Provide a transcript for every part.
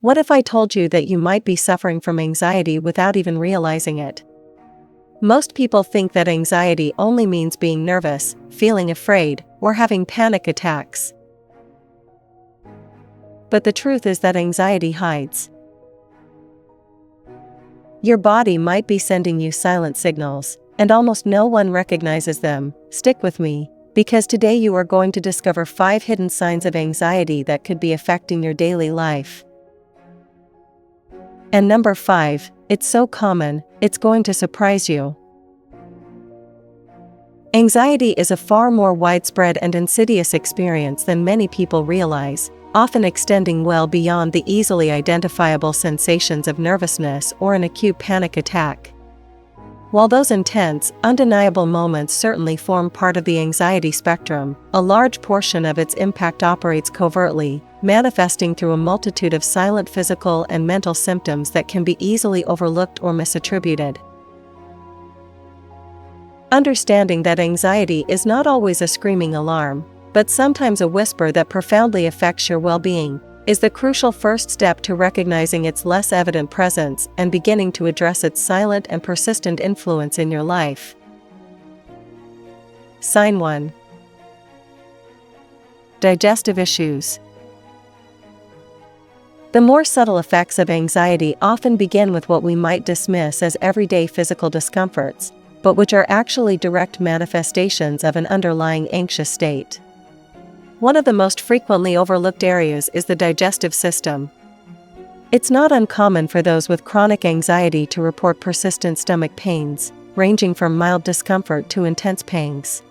What if I told you that you might be suffering from anxiety without even realizing it? Most people think that anxiety only means being nervous, feeling afraid, or having panic attacks. But the truth is that anxiety hides. Your body might be sending you silent signals, and almost no one recognizes them. Stick with me, because today you are going to discover 5 hidden signs of anxiety that could be affecting your daily life. And number 5, it's so common, it's going to surprise you. Anxiety is a far more widespread and insidious experience than many people realize, often extending well beyond the easily identifiable sensations of nervousness or an acute panic attack. While those intense, undeniable moments certainly form part of the anxiety spectrum, a large portion of its impact operates covertly, manifesting through a multitude of silent physical and mental symptoms that can be easily overlooked or misattributed. Understanding that anxiety is not always a screaming alarm, but sometimes a whisper that profoundly affects your well-being, is the crucial first step to recognizing its less evident presence and beginning to address its silent and persistent influence in your life. Sign 1. Digestive issues. The more subtle effects of anxiety often begin with what we might dismiss as everyday physical discomforts, but which are actually direct manifestations of an underlying anxious state. One of the most frequently overlooked areas is the digestive system. It's not uncommon for those with chronic anxiety to report persistent stomach pains, ranging from mild discomfort to intense pangs.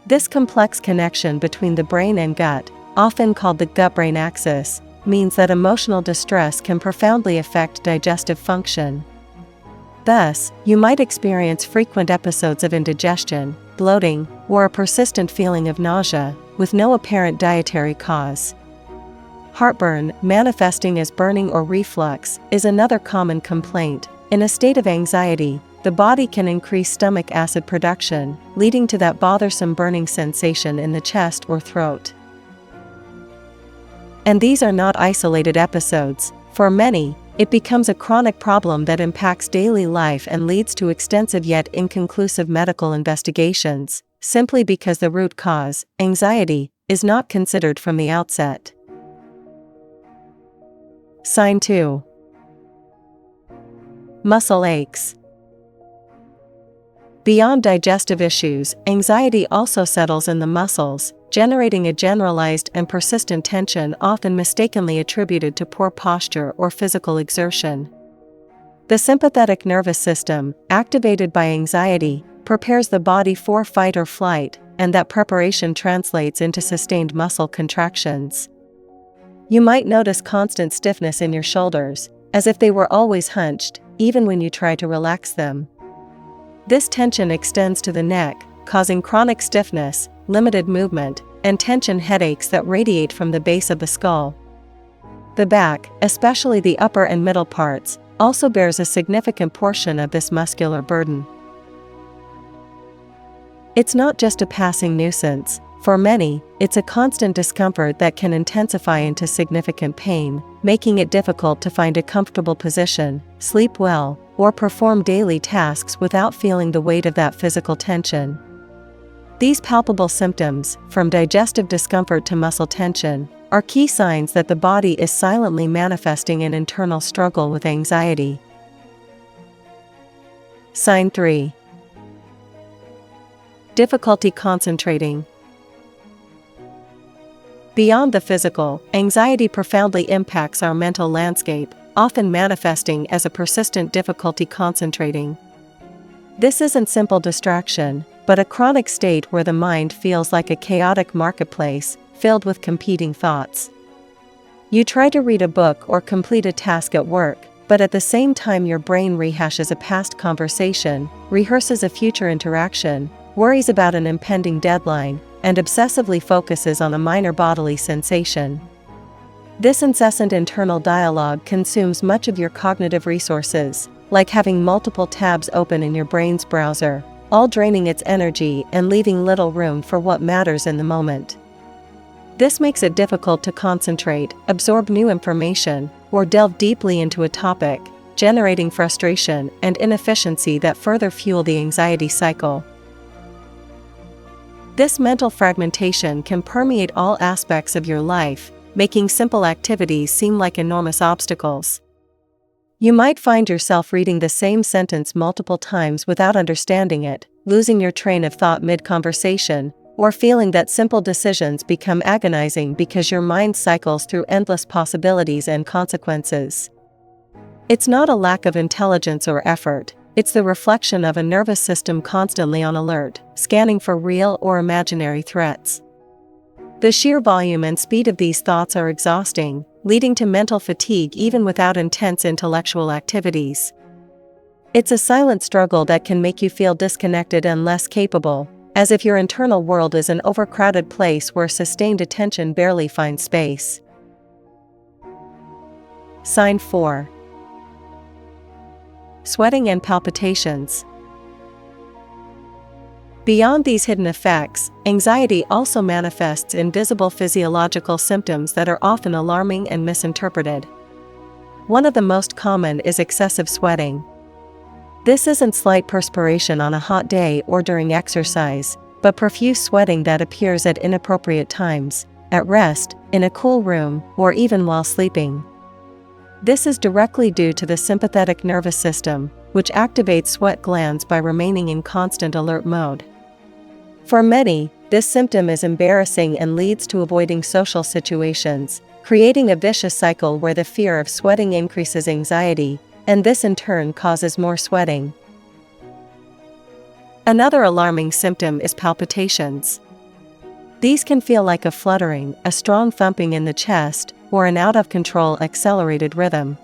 This complex connection between the brain and gut, often called the gut-brain axis, means that emotional distress can profoundly affect digestive function. Thus, you might experience frequent episodes of indigestion, bloating, or a persistent feeling of nausea, with no apparent dietary cause. Heartburn, manifesting as burning or reflux, is another common complaint. In a state of anxiety, the body can increase stomach acid production, leading to that bothersome burning sensation in the chest or throat. And these are not isolated episodes. For many, it becomes a chronic problem that impacts daily life and leads to extensive yet inconclusive medical investigations, simply because the root cause, anxiety, is not considered from the outset. Sign 2. Muscle aches. Beyond digestive issues, anxiety also settles in the muscles, generating a generalized and persistent tension often mistakenly attributed to poor posture or physical exertion. The sympathetic nervous system, activated by anxiety, prepares the body for fight or flight, and that preparation translates into sustained muscle contractions. You might notice constant stiffness in your shoulders, as if they were always hunched, even when you try to relax them. This tension extends to the neck, causing chronic stiffness, limited movement, and tension headaches that radiate from the base of the skull. The back, especially the upper and middle parts, also bears a significant portion of this muscular burden. It's not just a passing nuisance. For many, it's a constant discomfort that can intensify into significant pain, making it difficult to find a comfortable position, sleep well, or perform daily tasks without feeling the weight of that physical tension. These palpable symptoms, from digestive discomfort to muscle tension, are key signs that the body is silently manifesting an internal struggle with anxiety. Sign 3. Difficulty concentrating. Beyond the physical, anxiety profoundly impacts our mental landscape, often manifesting as a persistent difficulty concentrating. This isn't simple distraction, but a chronic state where the mind feels like a chaotic marketplace, filled with competing thoughts. You try to read a book or complete a task at work, but at the same time your brain rehashes a past conversation, rehearses a future interaction, worries about an impending deadline, and obsessively focuses on a minor bodily sensation. This incessant internal dialogue consumes much of your cognitive resources, like having multiple tabs open in your brain's browser, all draining its energy and leaving little room for what matters in the moment. This makes it difficult to concentrate, absorb new information, or delve deeply into a topic, generating frustration and inefficiency that further fuel the anxiety cycle. This mental fragmentation can permeate all aspects of your life, making simple activities seem like enormous obstacles. You might find yourself reading the same sentence multiple times without understanding it, losing your train of thought mid-conversation, or feeling that simple decisions become agonizing because your mind cycles through endless possibilities and consequences. It's not a lack of intelligence or effort, it's the reflection of a nervous system constantly on alert, scanning for real or imaginary threats. The sheer volume and speed of these thoughts are exhausting, leading to mental fatigue even without intense intellectual activities. It's a silent struggle that can make you feel disconnected and less capable, as if your internal world is an overcrowded place where sustained attention barely finds space. Sign 4. Sweating and palpitations. Beyond these hidden effects, anxiety also manifests in visible physiological symptoms that are often alarming and misinterpreted. One of the most common is excessive sweating. This isn't slight perspiration on a hot day or during exercise, but profuse sweating that appears at inappropriate times, at rest, in a cool room, or even while sleeping. This is directly due to the sympathetic nervous system, which activates sweat glands by remaining in constant alert mode. For many, this symptom is embarrassing and leads to avoiding social situations, creating a vicious cycle where the fear of sweating increases anxiety, and this in turn causes more sweating. Another alarming symptom is palpitations. These can feel like a fluttering, a strong thumping in the chest, or an out-of-control accelerated rhythm.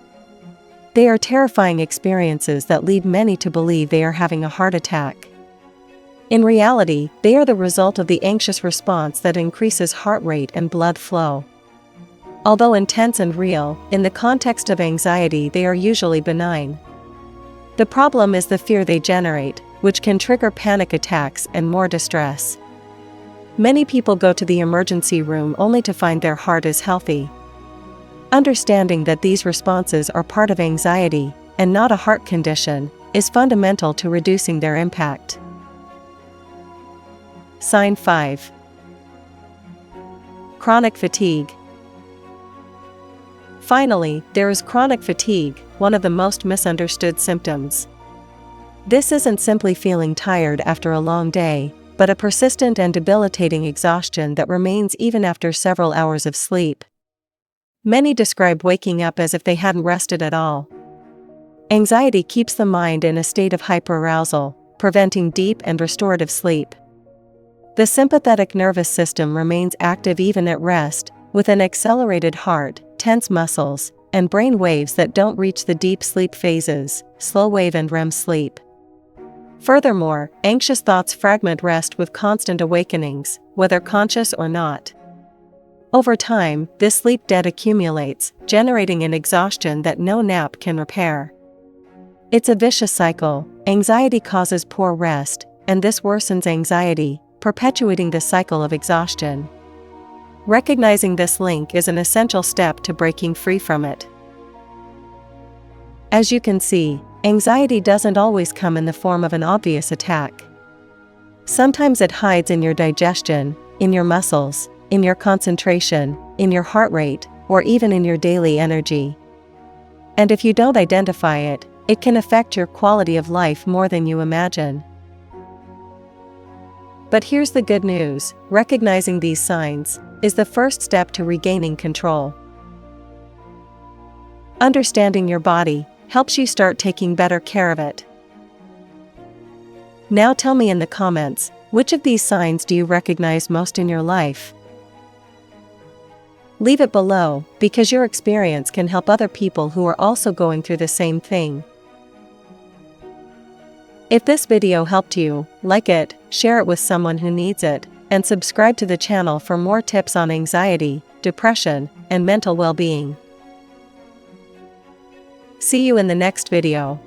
They are terrifying experiences that lead many to believe they are having a heart attack. In reality, they are the result of the anxious response that increases heart rate and blood flow. Although intense and real, in the context of anxiety they are usually benign. The problem is the fear they generate, which can trigger panic attacks and more distress. Many people go to the emergency room only to find their heart is healthy. Understanding that these responses are part of anxiety, and not a heart condition, is fundamental to reducing their impact. Sign 5. Chronic fatigue. Finally, there is chronic fatigue, one of the most misunderstood symptoms. This isn't simply feeling tired after a long day, but a persistent and debilitating exhaustion that remains even after several hours of sleep. Many describe waking up as if they hadn't rested at all. Anxiety keeps the mind in a state of hyperarousal, preventing deep and restorative sleep. The sympathetic nervous system remains active even at rest, with an accelerated heart, tense muscles, and brain waves that don't reach the deep sleep phases, slow wave and REM sleep. Furthermore, anxious thoughts fragment rest with constant awakenings, whether conscious or not. Over time, this sleep debt accumulates, generating an exhaustion that no nap can repair. It's a vicious cycle. Anxiety causes poor rest, and this worsens anxiety, perpetuating the cycle of exhaustion. Recognizing this link is an essential step to breaking free from it. As you can see, anxiety doesn't always come in the form of an obvious attack. Sometimes it hides in your digestion, in your muscles, in your concentration, in your heart rate, or even in your daily energy. And if you don't identify it, it can affect your quality of life more than you imagine. But here's the good news: recognizing these signs is the first step to regaining control. Understanding your body helps you start taking better care of it. Now tell me in the comments, which of these signs do you recognize most in your life? Leave it below, because your experience can help other people who are also going through the same thing. If this video helped you, like it, share it with someone who needs it, and subscribe to the channel for more tips on anxiety, depression, and mental well-being. See you in the next video.